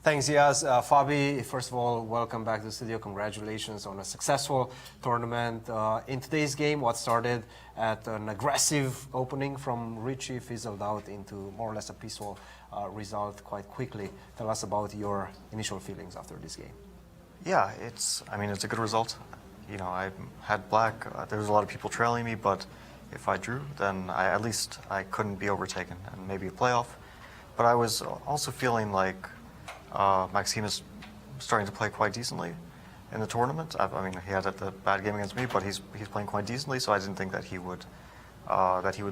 Thanks, Yas. Fabi, first of all, welcome back to the studio. Congratulations on a successful tournament. In today's game, what started at an aggressive opening from Richie fizzled out into more or less a peaceful result quite quickly. Tell us about your initial feelings after this game. Yeah, it's a good result. You know, I had black. There was a lot of people trailing me, but if I drew, then at least I couldn't be overtaken and maybe a playoff. But I was also feeling like Maxime is starting to play quite decently in the tournament. I mean, he had a bad game against me, but he's playing quite decently. So I didn't think that he would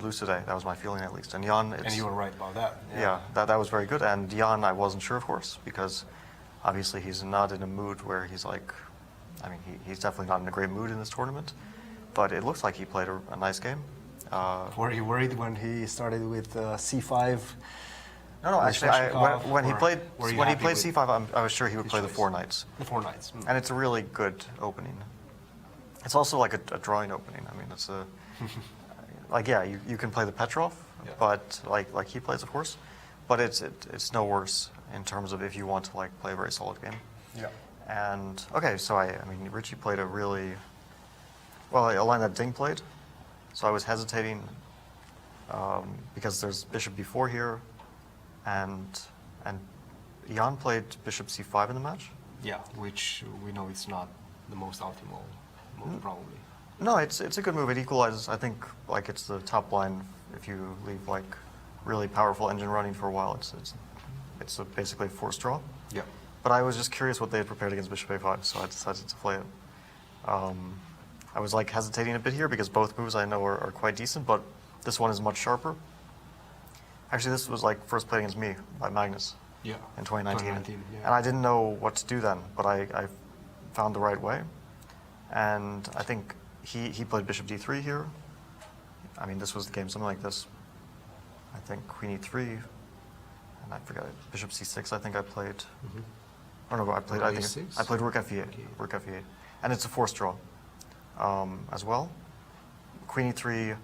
lose today. That was my feeling, at least. And Jan, and you were right about that. Yeah, that was very good. And Jan, I wasn't sure, of course, because obviously he's not in a mood where he's like, I mean, he's definitely not in a great mood in this tournament. But it looks like he played a nice game. Were you worried when he started with C5? No, actually, when he played C5, I was sure he would play the 4 knights. The 4 knights. And it's a really good opening. It's also like a drawing opening. I mean, it's a like you can play the Petrov, but like he plays, of course, but it's no worse in terms of if you want to like play a very solid game. Yeah. And okay, so I mean Richie played a line that Ding played, so I was hesitating because there's Bishop B4 here. And Jan played Bishop C5 in the match. Yeah, which we know it's not the most optimal move, probably. No, it's a good move. It equalizes. I think like it's the top line. If you leave like really powerful engine running for a while, it's basically a forced draw. Yeah. But I was just curious what they had prepared against Bishop A5, so I decided to play it. I was like hesitating a bit here because both moves I know are quite decent, but this one is much sharper. Actually, this was like first played against me by Magnus in 2019. Yeah. And I didn't know what to do then, but I found the right way. And I think he played Bishop D3 here. I mean, this was the game, something like this. I think Queen E3, and I forgot it. Bishop C6, I think I played. Mm-hmm. Oh no, I played Rook F8. Okay. Rook F8. And it's a forced draw as well. Queen E3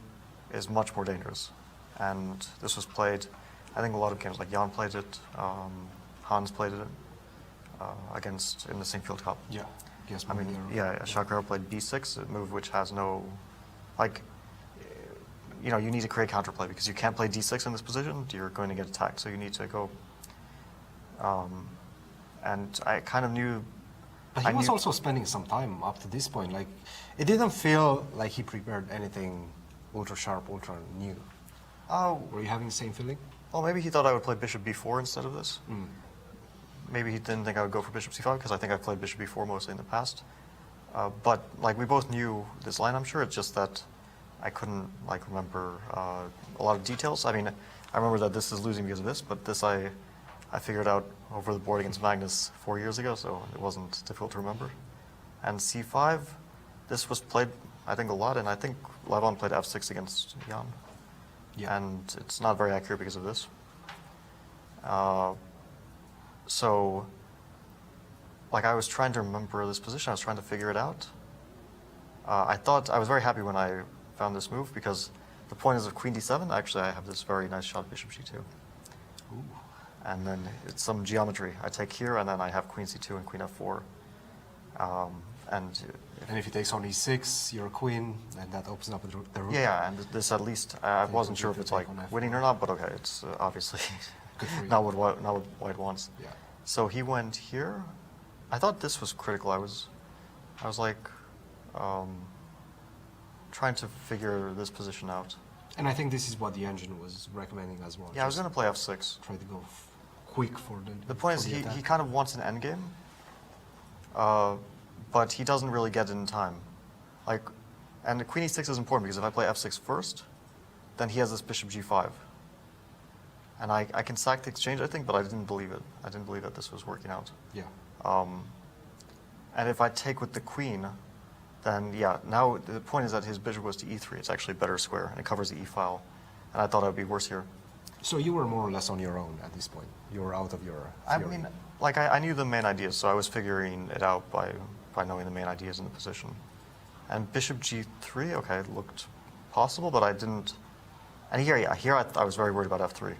is much more dangerous. And this was played, I think a lot of games, like Jan played it, Hans played it in the Singfield Cup. Yeah. Yes, I mean, Shakrara played B6, a move which has no, like, you know, you need to create counterplay because you can't play D6 in this position, you're going to get attacked, so you need to go. And I kind of knew. But he was also spending some time up to this point. Like, it didn't feel like he prepared anything ultra sharp, ultra new. Oh, were you having the same feeling? Well, maybe he thought I would play Bishop B4 instead of this. Maybe he didn't think I would go for Bishop C5 because I think I've played Bishop B4 mostly in the past. But like we both knew this line, I'm sure. It's just that I couldn't like remember a lot of details. I mean, I remember that this is losing because of this, but this I figured out over the board against Magnus 4 years ago, so it wasn't difficult to remember. And C5, this was played I think a lot, and I think Levon played F6 against Jan. Yeah. And it's not very accurate because of this. So, like I was trying to remember this position, I was trying to figure it out. I was very happy when I found this move because the point is of Queen D7, actually I have this very nice shot Bishop G2. Ooh. And then it's some geometry. I take here and then I have Queen C2 and Queen F4. And if he takes on E6, you're a queen, and that opens up the rook. Yeah, and this at least, I wasn't sure if it's like winning or not, but okay, it's obviously not what White wants. Yeah. So he went here. I thought this was critical. I was like trying to figure this position out. And I think this is what the engine was recommending as well. Yeah, I was going to play F6. Try to go quick for the. The point is he kind of wants an endgame. But he doesn't really get it in time. Like, and the Queen E6 is important because if I play F6 first, then he has this Bishop G5. And I can sack the exchange, I think, but I didn't believe it. I didn't believe that this was working out. Yeah. And if I take with the Queen, then yeah, now the point is that his Bishop goes to E3. It's actually a better square, and it covers the E file. And I thought it would be worse here. So you were more or less on your own at this point? You were out of your theory. I mean, like I knew the main ideas, so I was figuring it out by knowing the main ideas in the position. And Bishop G3, okay, it looked possible, but I didn't. And here I was very worried about F3.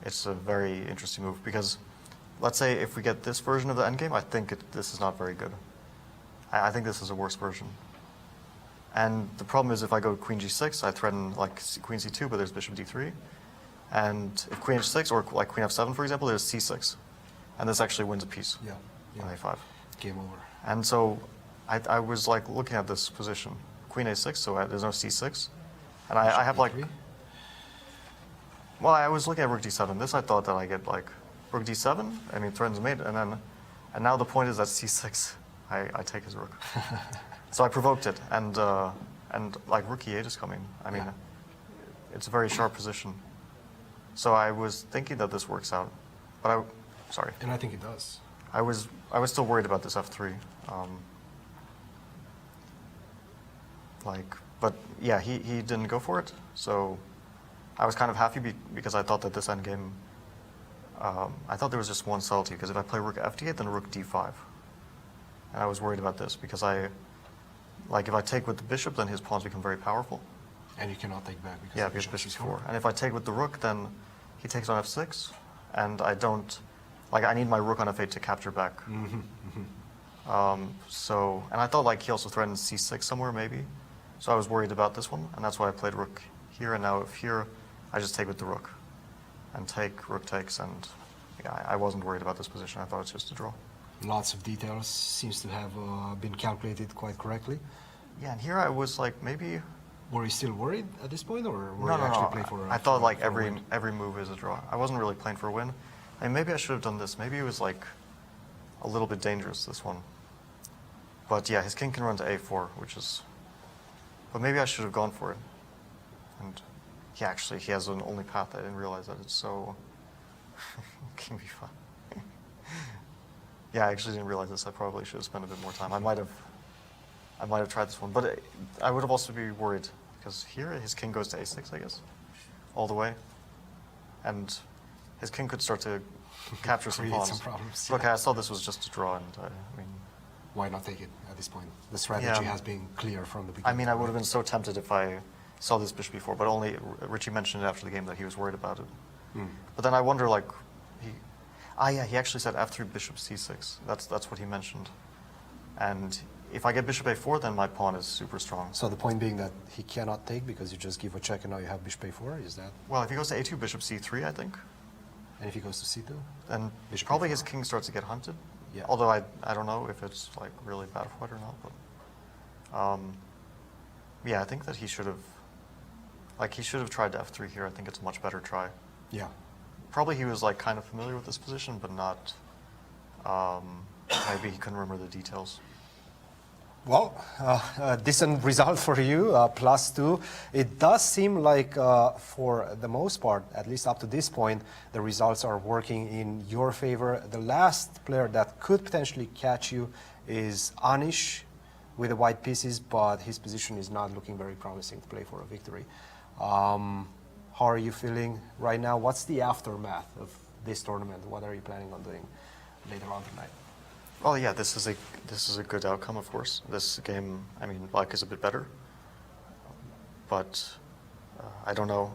It's a very interesting move because let's say if we get this version of the endgame, I think this is not very good. I think this is a worse version. And the problem is if I go queen g6, I threaten like queen c2, but there's bishop d3. And if queen h6 or like queen f7, for example, there's c6. And this actually wins a piece on a5. Game over. And so I was like looking at this position. Queen a6, so there's no c6. And I have like... Well, I was looking at rook d7. This I thought that I get like rook d7, I mean threatens mate, and now the point is that c6, I take his rook. So I provoked it, and like rook e8 is coming. I mean, it's a very sharp position. So I was thinking that this works out, but sorry. And I think it does. I was still worried about this f3. But yeah, he didn't go for it, so I was kind of happy because I thought that this endgame, I thought there was just one subtlety, because if I play rook f8, then rook d5. And I was worried about this, because if I take with the bishop, then his pawns become very powerful. And you cannot take back because because bishop's 4. And if I take with the rook, then he takes on f6, and I don't, I need my rook on f8 to capture back. And I thought he also threatened c6 somewhere, maybe. So I was worried about this one, and that's why I played rook here. And now if here, I just take with the rook, and take, rook takes, and yeah, I wasn't worried about this position. I thought it's just a draw. Lots of details, seems to have been calculated quite correctly. Yeah, and here I was maybe... Were you still worried at this point, or were No, you actually playing for I thought every move is a draw. I wasn't really playing for a win. I mean, maybe I should have done this. Maybe it was a little bit dangerous, this one. But yeah, his king can run to a4, which is... But maybe I should have gone for it. And he has an only path. I didn't realize that it's so... King b5. Yeah, I actually didn't realize this. I probably should have spent a bit more time. I might have tried this one, but I would have also be worried, because here his king goes to a6, I guess, all the way. And his king could start to capture some pawns. Some problems, Okay, I saw this was just a draw, and I mean... Why not take it at this point? The strategy has been clear from the beginning. I mean, I would have been so tempted if I saw this bishop before, but only Richie mentioned it after the game that he was worried about it. But then I wonder, he actually said f3 bishop c6. That's what he mentioned. And if I get bishop a4, then my pawn is super strong. So the point being that he cannot take because you just give a check and now you have bishop a4, is that? Well, if he goes to a2, bishop c3, I think. And if he goes to c2? Then bishop probably a4. his king starts to get hunted. Yeah. Although I don't know if it's really bad for white or not. But yeah, I think that he should have tried to f3 here. I think it's a much better try. Yeah. Probably he was kind of familiar with this position, but not. Maybe he couldn't remember the details. Well, a decent result for you, +2. It does seem like, for the most part, at least up to this point, the results are working in your favor. The last player that could potentially catch you is Anish with the white pieces, but his position is not looking very promising to play for a victory. How are you feeling right now? What's the aftermath of this tournament? What are you planning on doing later on tonight? Well, yeah, this is a good outcome, of course. This game, I mean, luck is a bit better, but I don't know.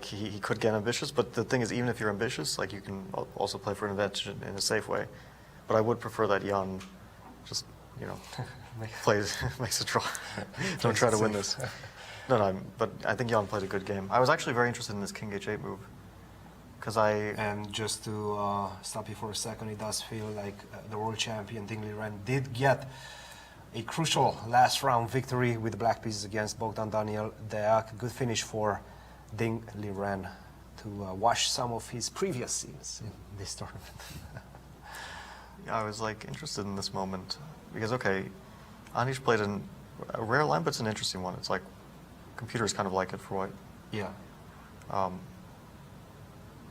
He could get ambitious, but the thing is, even if you're ambitious, you can also play for an advantage in a safe way. But I would prefer that Jan just, makes a draw. Don't try to win this. No, but I think Jan played a good game. I was actually very interested in this king h8 move. And just to stop you for a second, it does feel like the world champion Ding Liren did get a crucial last round victory with the black pieces against Bogdan Daniel Deac. Good finish for Ding Liren to wash some of his previous sins in this tournament. Yeah, I was interested in this moment because Anish played a rare line, but it's an interesting one. It's computers kind of like it for white. Yeah.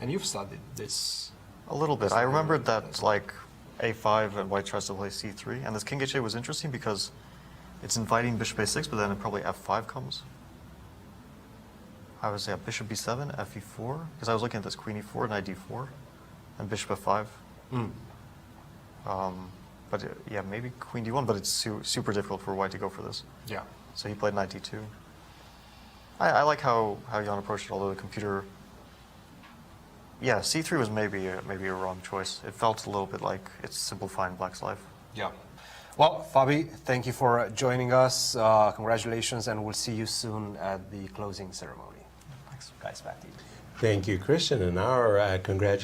And you've studied this a little bit. I remembered that a5 and white tries to play c3, and this king h8 was interesting because it's inviting bishop a6, but then it probably f5 comes. I was bishop b7, fe4, because I was looking at this queen e4, knight d4, and bishop f5. But yeah, maybe queen d1, but it's super difficult for white to go for this. Yeah. So he played knight d2. I like how Jan approached it, although the computer yeah, c3 was maybe a wrong choice. It felt a little bit like it's simplifying black's life. Yeah. Well, Fabi, thank you for joining us. Congratulations, and we'll see you soon at the closing ceremony. Thanks. Guys, back to you. Thank you, Christian, and our congratulations.